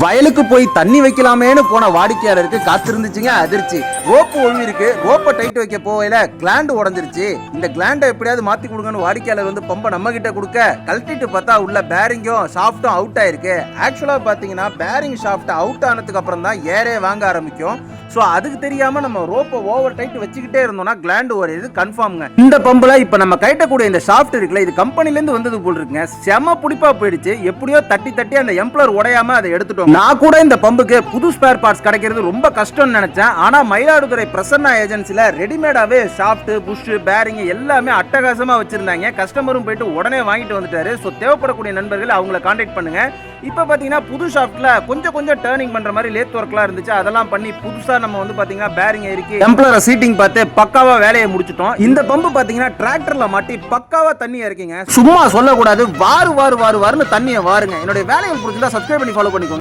வயலுக்கு போய் தண்ணி வைக்கலாமேன்னு போன வாடிக்கையாளருக்கு காத்திருந்துச்சுங்க அதிர்ச்சி. ரோப்பு ஒழுவி இருக்கு, ரோப்பை டைட் வைக்க போகையில கிளாண்ட் உடஞ்சிருச்சு. இந்த கிளாண்டை எப்படியாவது மாத்தி கொடுங்கன்னு வாடிக்கையாளர் வந்து பம்பை நம்ம கிட்ட கொடுக்க கழட்டிட்டு பார்த்தா உள்ள பேரிங்கும் ஷாஃப்டும் அவுட் ஆயிருக்கு. ஆக்சுவலா பாத்தீங்கன்னா பேரிங் ஷாஃப்ட் அவுட் ஆனதுக்கு அப்புறம் தான் ஏரே வாங்க ஆரம்பிக்கும். ஸோ அதுக்கு தெரியாம நம்ம ரோப்பை ஓவர் டைட் வச்சுக்கிட்டே இருந்தோம்னா கிளாண்ட் உடையுது கன்ஃபார்ம்ங்க. இந்த பம்புல இப்ப நம்ம கைட்டக்கூடிய இந்த ஷாஃப்ட் இருக்குல்ல, இது கம்பெனில இருந்து வந்தது போல் இருக்குங்க. செம புடிப்பா போயிடுச்சு. எப்படியோ தட்டி தட்டி அந்த எம்ப்ளர் உடையாம அதை எடுத்துட்டோம். நான் கூட இந்த பம்புக்கு புது ஸ்பேர் பார்ட்ஸ் கிடைக்கிறது ரொம்ப கஷ்டம்னு நினைச்சேன். ஆனா மயிலாடுதுறை பிரசன்னா ஏஜென்சில ரெடிமேடாவே ஷாஃப்ட் புஷ் பேரிங் எல்லாமே அட்டகாசமா வச்சிருந்தாங்க. கஸ்டமரும் போயிட்டு உடனே வாங்கிட்டு வந்துட்டாரு. ஸோ தேவைப்படக்கூடிய நண்பர்கள் அவங்களை கான்டாக்ட் பண்ணுங்க. இப்போ பாத்தீங்கன்னா புது ஷாஃப்ட்ல கொஞ்சம் டர்னிங் பண்ற மாதிரி லேத் ஒர்க்லாம் இருந்துச்சு. அதெல்லாம் பண்ணி புதுசா நம்ம வந்து பாத்தீங்கன்னா பேரிங் ஏறிக்கி எம்ப்ளர சீட்டிங் பார்த்து பக்காவா வேலையை முடிச்சிட்டோம். இந்த பம்பு பாத்தீங்கன்னா டிராக்டர்ல மாட்டி பக்காவா தண்ணி இறக்கிங்க. சும்மா சொல்லக்கூடாது, வாருன்னு தண்ணியை வாருங்க. என்னுடைய வேலையை பிடிச்சிருந்தா சப்ஸ்கிரைப் பண்ணி ஃபாலோ பண்ணிக்கோங்க.